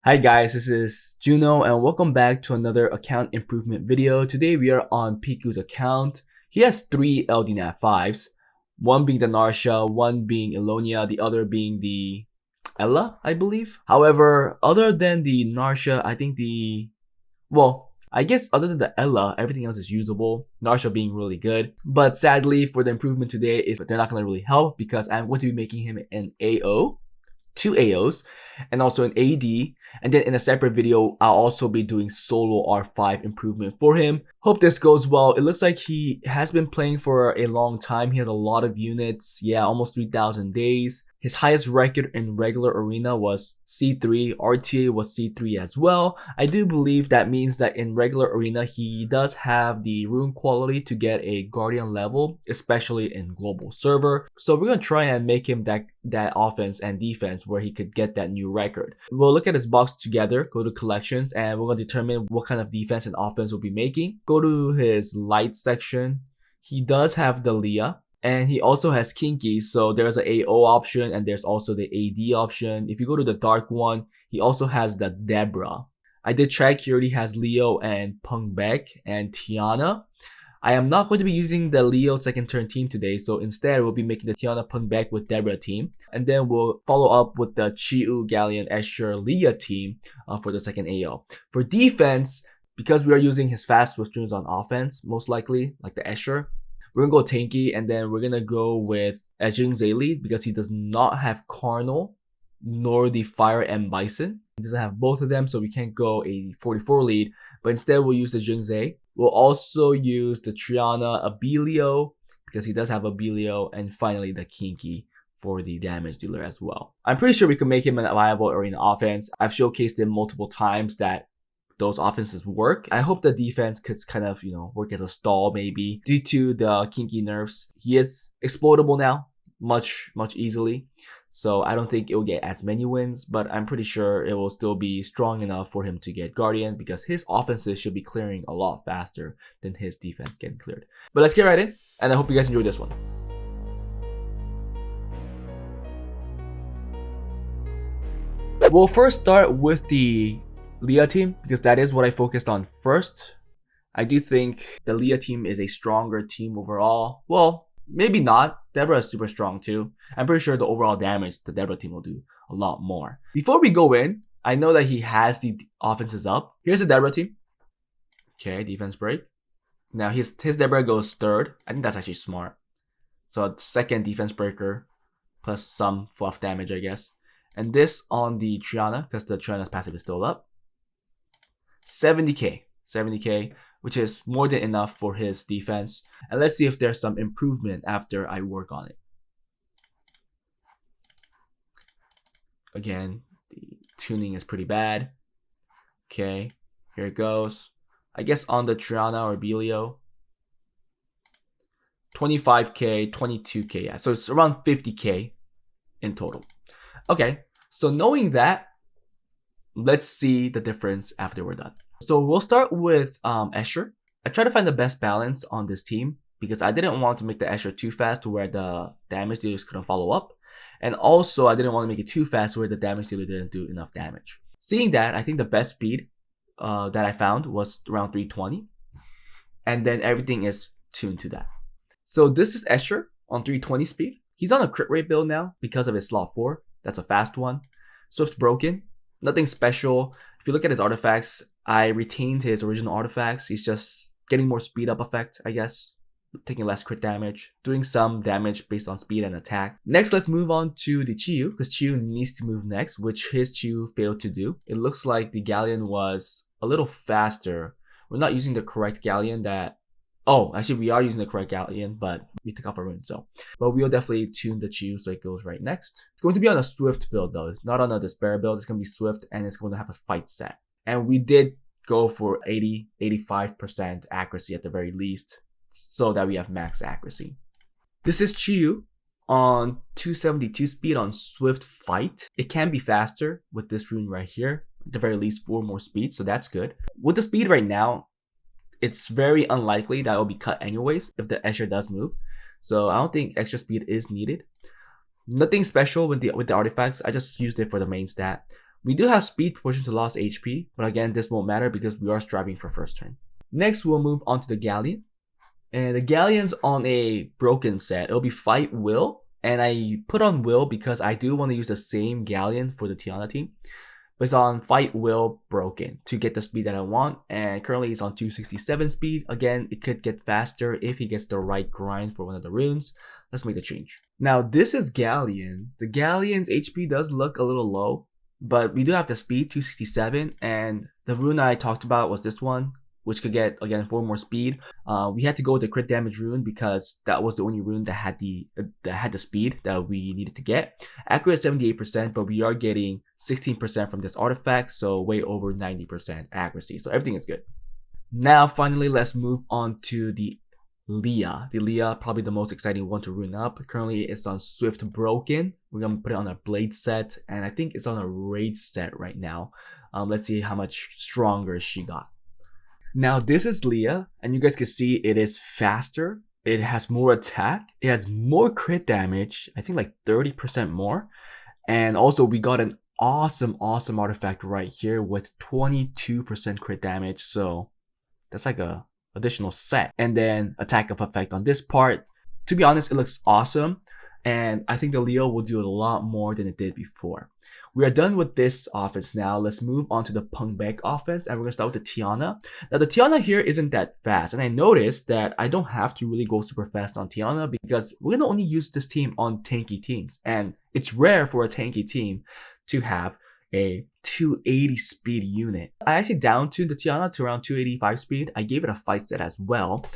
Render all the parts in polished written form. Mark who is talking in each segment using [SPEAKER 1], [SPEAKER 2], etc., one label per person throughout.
[SPEAKER 1] Hi guys, this is Juno and welcome back to another account improvement video. Today we are on Piku's account. He has 3 LDNAT 5s, one being the Narsha, one being Elonia, the other being the Ella, I believe. However, other than the Narsha, I guess other than the Ella, everything else is usable. Narsha being really good. But sadly, for the improvement today, is they're not going to really help because I'm going to be making him an AO. 2 AOs and also an AD, and then in a separate video I'll also be doing solo R5 improvement for him. Hope this goes well. It looks like he has been playing for a long time. He has a lot of units, almost 3,000 days. His highest record in regular arena was C3, RTA was C3 as well. I do believe that means that in regular arena he does have the rune quality to get a guardian level, especially in global server. So we're gonna try and make him that offense and defense where he could get that new record. We'll look at his box together, go to collections, and we're gonna determine what kind of defense and offense we'll be making. Go to his light section. He does have the Leah. And he also has Kinky, so there's an AO option and there's also the AD option. If you go to the dark one, he also has the Deborah. I did check, he already has Leo and Punback and Tiana. I am not going to be using the Leo second turn team today, so instead we'll be making the Tiana Punback with Deborah team. And then we'll follow up with the Chiu, Galleon, Escher, Leah team for the second AO. For defense, because we are using his fast swift runes on offense, most likely, like the Escher, we're gonna go tanky, and then we're gonna go with Jingzhe lead because he does not have Carnal nor the Fire and Bison. He doesn't have both of them, so we can't go a 44 lead, but instead we'll use the Jingzhe. We'll also use the Triana Abilio because he does have Abilio, and finally the Kinky for the damage dealer as well. I'm pretty sure we can make him a viable arena offense. I've showcased him multiple times that those offenses work. I hope the defense could kind of, work as a stall maybe. Due to the Kinky nerfs, he is explodable now, much easily. So I don't think it will get as many wins, but I'm pretty sure it will still be strong enough for him to get Guardian because his offenses should be clearing a lot faster than his defense getting cleared. But let's get right in, and I hope you guys enjoyed this one. We'll first start with the Leah team because that is what I focused on first. I do think the Leah team is a stronger team overall. Well, maybe not. Deborah is super strong too. I'm pretty sure the overall damage the Deborah team will do a lot more. Before we go in, I know that he has the offenses up. Here's the Deborah team. Okay, defense break. Now his Deborah goes third. I think that's actually smart. So second defense breaker plus some fluff damage, I guess. And this on the Triana because the Triana's passive is still up. 70k, which is more than enough for his defense. And let's see if there's some improvement after I work on it. Again, the tuning is pretty bad. Okay, here it goes. I guess on the Triana or Belio, 25k, 22k, yeah. So it's around 50k in total. Okay, so knowing that, let's see the difference after we're done. So we'll start with Escher. I try to find the best balance on this team because I didn't want to make the Escher too fast to where the damage dealers couldn't follow up. And also I didn't want to make it too fast where the damage dealer didn't do enough damage. Seeing that, I think the best speed that I found was around 320. And then everything is tuned to that. So this is Escher on 320 speed. He's on a crit rate build now because of his slot 4. That's a fast one. Swift broken. Nothing special. If you look at his artifacts, I retained his original artifacts. He's just getting more speed up effect, I guess. Taking less crit damage. Doing some damage based on speed and attack. Next, let's move on to the Chiu, because Chiu needs to move next, which his Chiu failed to do. It looks like the Galleon was a little faster. We're not using the correct Galleon that... Oh, actually we are using the correct Galleon, but we took off a rune, so. But we'll definitely tune the Chiu so it goes right next. It's going to be on a Swift build though. It's not on a Despair build. It's going to be Swift and it's going to have a fight set. And we did go for 85% accuracy at the very least, so that we have max accuracy. This is Chiu on 272 speed on Swift Fight. It can be faster with this rune right here. At the very least 4 more speed, so that's good. With the speed right now, it's very unlikely that it will be cut anyways if the Escher does move. So I don't think extra speed is needed. Nothing special with the artifacts. I just used it for the main stat. We do have speed proportion to lost HP, but again, this won't matter because we are striving for first turn. Next, we'll move on to the Galleon. And the Galleon's on a broken set. It'll be Fight Will. And I put on Will because I do want to use the same Galleon for the Tiana team. But it's on Fight Will broken to get the speed that I want. And currently it's on 267 speed. Again, it could get faster if he gets the right grind for one of the runes. Let's make the change. Now this is Galleon. The Galleon's HP does look a little low, but we do have the speed 267. And the rune I talked about was this one, which could get, again, 4 more speed. We had to go with the crit damage rune because that was the only rune that had the speed that we needed to get. Accurate 78%, but we are getting 16% from this artifact, so way over 90% accuracy. So everything is good. Now, finally, let's move on to the Leah. The Leah, probably the most exciting one to rune up. Currently, it's on Swift Broken. We're gonna put it on a Blade set, and I think it's on a Rage set right now. Let's see how much stronger she got. Now this is Leah, and you guys can see it is faster, it has more attack, it has more crit damage, I think like 30% more, and also we got an awesome artifact right here with 22% crit damage, so that's like a additional set. And then attack of effect on this part. To be honest, it looks awesome, and I think the Leah will do a lot more than it did before. We are done with this offense now. Let's move on to the Punback offense, and we're going to start with the Tiana. Now, the Tiana here isn't that fast, and I noticed that I don't have to really go super fast on Tiana because we're going to only use this team on tanky teams, and it's rare for a tanky team to have a 280 speed unit. I actually down-tuned the Tiana to around 285 speed. I gave it a fight set as well,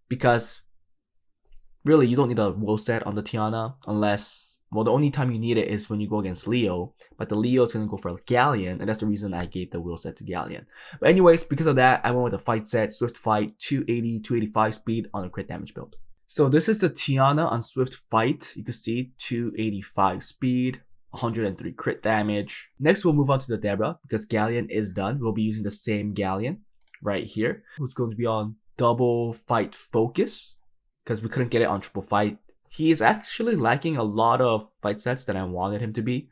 [SPEAKER 1] because really you don't need a will set on the Tiana unless... Well, the only time you need it is when you go against Leo, but the Leo is going to go for Galleon, and that's the reason I gave the will set to Galleon. But anyways, because of that, I went with a fight set, Swift Fight, 280, 285 speed on a crit damage build. So this is the Tiana on Swift Fight. You can see 285 speed, 103 crit damage. Next, we'll move on to the Deborah, because Galleon is done. We'll be using the same Galleon right here, who's going to be on double fight focus, because we couldn't get it on triple fight. He is actually lacking a lot of fight sets that I wanted him to be.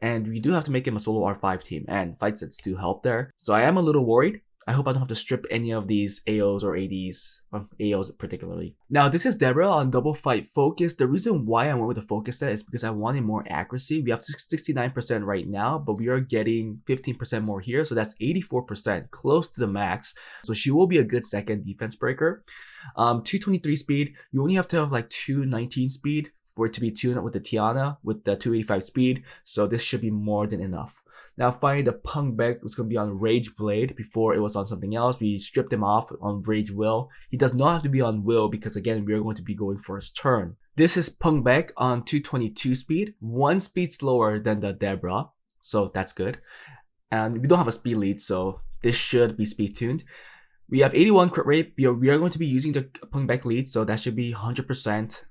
[SPEAKER 1] And we do have to make him a solo R5 team, and fight sets do help there. So I am a little worried. I hope I don't have to strip any of these AOs or ADs, AOs particularly. Now this is Deborah on double fight focus. The reason why I went with the focus set is because I wanted more accuracy. We have 69% right now, but we are getting 15% more here. So that's 84%, close to the max. So she will be a good second defense breaker. 223 speed, you only have to have like 219 speed for it to be tuned up with the Tiana with the 285 speed. So this should be more than enough. Now finally, the Punback was going to be on Rage Blade. Before it was on something else. We stripped him off on Rage Will. He does not have to be on Will because again, we are going to be going for his turn. This is Punback on 222 speed. 1 speed slower than the Deborah. So that's good. And we don't have a speed lead, so this should be speed tuned. We have 81 crit rate. We are going to be using the Punback lead, so that should be 100%.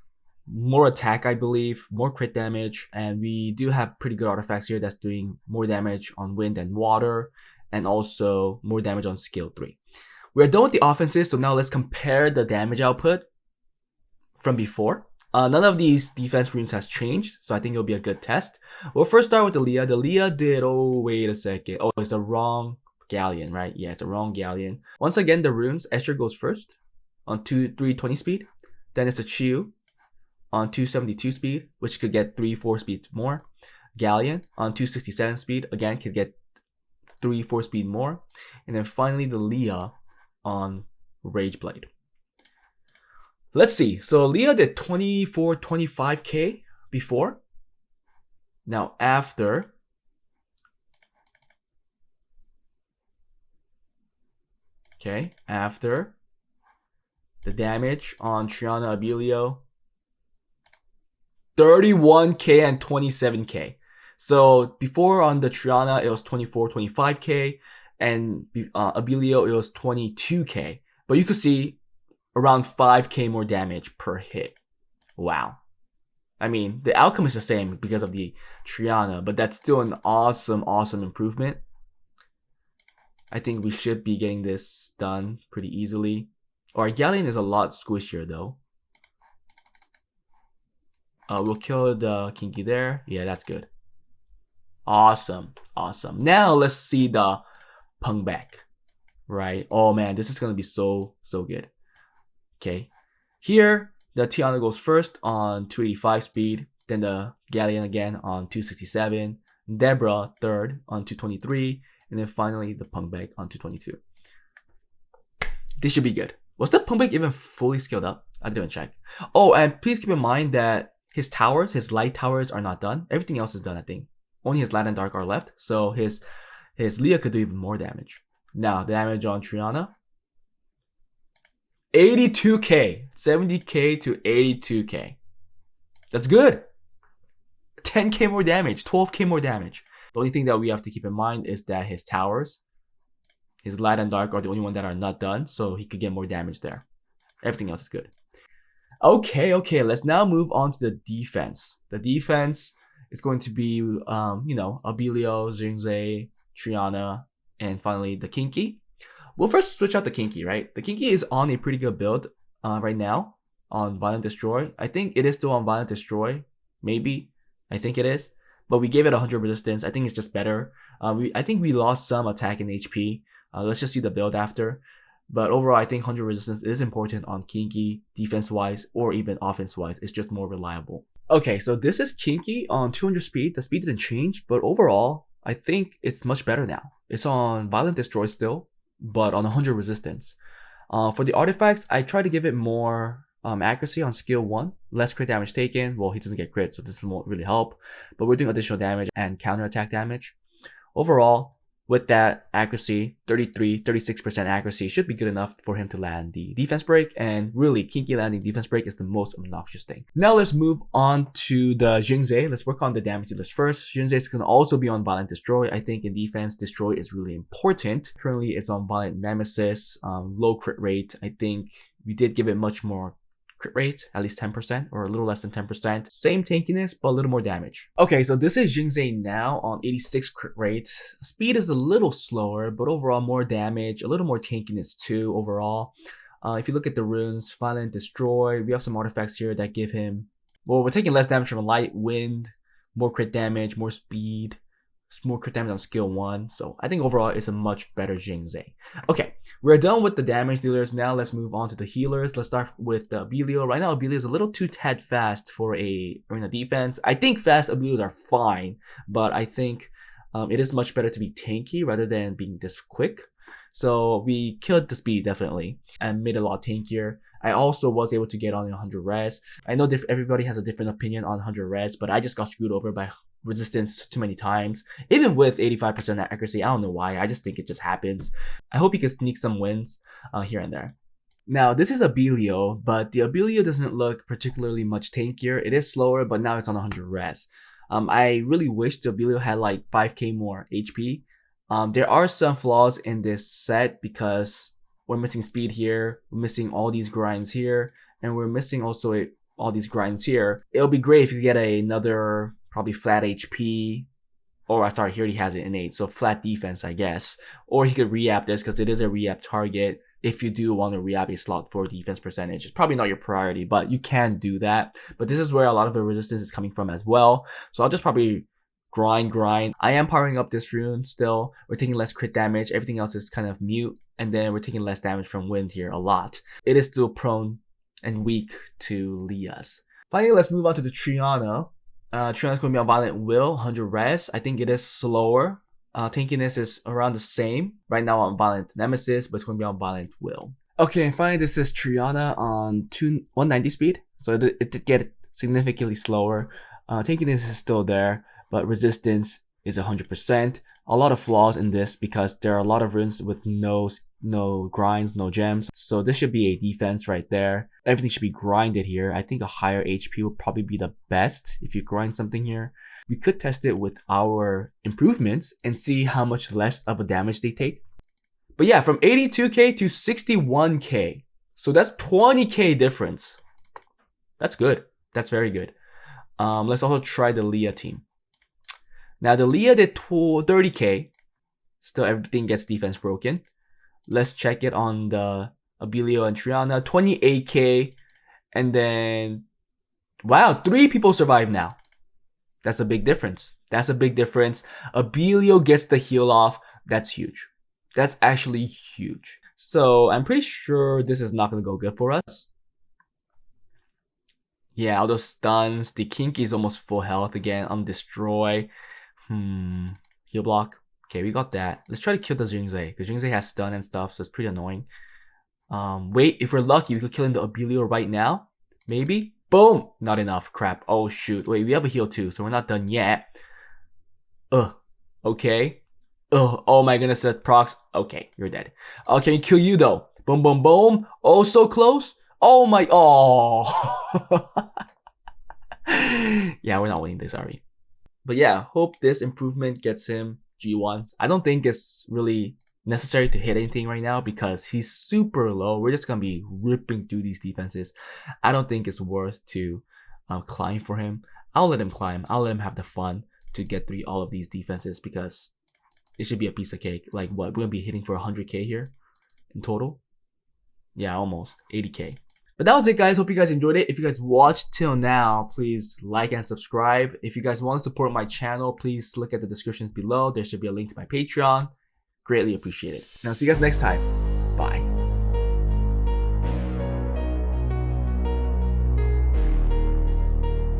[SPEAKER 1] More attack, I believe, more crit damage, and we do have pretty good artifacts here that's doing more damage on wind and water, and also more damage on skill 3. We're done with the offenses, so now let's compare the damage output from before. None of these defense runes has changed, so I think it'll be a good test. We'll first start with the Leah. The Leah did, oh wait a second, oh it's the wrong Galleon, right? Yeah, it's a wrong Galleon. Once again, the runes, Escher goes first on 320 speed. Then it's a Chiu on 272 speed, which could get 3-4 speed more. Galleon on 267 speed, again could get 3-4 speed more. And then finally the Leah on Rage Blade. Let's see. So Leah did 24-25k before. Now after, after the damage on Triana Abilio, 31k and 27k. So before on the Triana it was 24-25k, and Abilio it was 22k. But you could see around 5k more damage per hit. Wow. I mean, the outcome is the same because of the Triana, but that's still an awesome improvement. I think we should be getting this done pretty easily. Our Galleon is a lot squishier though. We'll kill the Kinky there. Yeah, that's good. Awesome. Awesome. Now let's see the Punback. Right? Oh man, this is gonna be so good. Okay. Here, the Tiana goes first on 285 speed, then the Galleon again on 267, Deborah third on 223, and then finally the Punback on 222. This should be good. Was the Punback even fully scaled up? I didn't check. Oh, and please keep in mind that his towers, his light towers are not done. Everything else is done, I think. Only his light and dark are left, so his Leah could do even more damage. Now, the damage on Triana, 82k, 70k to 82k. That's good. 10k more damage, 12k more damage. The only thing that we have to keep in mind is that his towers, his light and dark are the only one that are not done, so he could get more damage there. Everything else is good. Okay, let's now move on to the defense. The defense is going to be, Abilio, Xingze, Triana, and finally the Kinky. We'll first switch out the Kinky, right? The Kinky is on a pretty good build right now on Violent Destroy. I think it is still on Violent Destroy. Maybe. I think it is. But we gave it 100 resistance. I think it's just better. I think we lost some attack and HP. Let's just see the build after. But overall, I think 100 resistance is important on Kinky, defense-wise or even offense-wise. It's just more reliable. Okay, so this is Kinky on 200 speed. The speed didn't change, but overall, I think it's much better now. It's on Violent Destroy still, but on 100 resistance. For the artifacts, I try to give it more accuracy on skill 1. Less crit damage taken. Well, he doesn't get crit, so this won't really help. But we're doing additional damage and counter attack damage. Overall, with that accuracy, 36% accuracy should be good enough for him to land the defense break. And really, Kinky landing defense break is the most obnoxious thing. Now let's move on to the Xingze. Let's work on the damage list first. Xingze is going to also be on Violent Destroy. I think in defense, Destroy is really important. Currently, it's on Violent Nemesis, low crit rate. I think we did give it much more crit rate, at least 10% or a little less than 10%. Same tankiness, but a little more damage. Okay, so this is Xingze now on 86 crit rate. Speed is a little slower, but overall more damage, a little more tankiness too overall. If you look at the runes, Violent Destroy, we have some artifacts here that give him, well, we're taking less damage from light, wind, more crit damage, more speed, more crit damage on skill 1. So I think overall it's a much better Xingze. Okay, we're done with the damage dealers. Now let's move on to the healers. Let's start with the Abilio. Right now Abilio is a little too tad fast for a arena defense. I think fast Abilios are fine, but I think it is much better to be tanky rather than being this quick. So we killed the speed definitely and made it a lot tankier. I also was able to get on 100 res. I know everybody has a different opinion on 100 res, but I just got screwed over by resistance too many times. Even with 85% accuracy, I don't know why. I just think it just happens. I hope you can sneak some wins here and there. Now, this is Abilio, but the Abilio doesn't look particularly much tankier. It is slower, but now it's on 100 res. I really wish the Abilio had like 5k more HP. There are some flaws in this set because we're missing speed here, we're missing all these grinds here, and we're missing also all these grinds here. It'll be great if you get another probably flat HP, or sorry, he already has it innate, so flat defense, I guess. Or he could re-app this because it is a re-app target. If you do want to re-app a slot for defense percentage, it's probably not your priority, but you can do that. But this is where a lot of the resistance is coming from as well. So I'll just probably grind. I am powering up this rune still. We're taking less crit damage. Everything else is kind of mute. And then we're taking less damage from wind here a lot. It is still prone and weak to Leah's. Finally, let's move on to the Triana. Triana's going to be on Violent Will, 100 res. I think it is slower. Tankiness is around the same. Right now on Violent Nemesis, but it's going to be on Violent Will. Okay, and finally, this is Triana on 190 speed. So it did get significantly slower. Tankiness is still there, but resistance is 100%. A lot of flaws in this because there are a lot of runes with no grinds, no gems. So this should be a defense right there. Everything should be grinded here. I think a higher HP would probably be the best if you grind something here. We could test it with our improvements and see how much less of a damage they take. But yeah, from 82k to 61k. So that's 20k difference. That's good. That's very good. Let's also try the Leah team. Now the Leah did 30k. Still everything gets defense broken. Let's check it on the Abilio and Triana. 28k. And then, wow, 3 people survive now. That's a big difference. That's a big difference. Abilio gets the heal off. That's huge. That's actually huge. So I'm pretty sure this is not going to go good for us. Yeah, all those stuns. The Kinky is almost full health again. Destroy. Heal block. Okay, we got that. Let's try to kill the Jingzei, because Jingzei has stun and stuff, so it's pretty annoying. Wait, if we're lucky, we could kill him the Abilio right now. Maybe? Boom! Not enough. Crap. Oh, shoot. Wait, we have a heal too, so we're not done yet. Okay. Oh my goodness, that procs. Okay, you're dead. Can we kill you though? Boom, boom, boom. Oh, so close. Oh my. Oh. Yeah, we're not winning this, are we? But yeah, hope this improvement gets him G1. I don't think it's really necessary to hit anything right now because he's super low. We're just gonna be ripping through these defenses. I don't think it's worth to climb for him. I'll let him climb. I'll let him have the fun to get through all of these defenses because it should be a piece of cake. Like what? We're gonna be hitting for 100k here in total. Yeah, almost 80k. But that was it, guys. Hope you guys enjoyed it. If you guys watched till now, please like and subscribe. If you guys want to support my channel, please look at the descriptions below. There should be a link to my Patreon. Greatly appreciate it. Now, see you guys next time. Bye.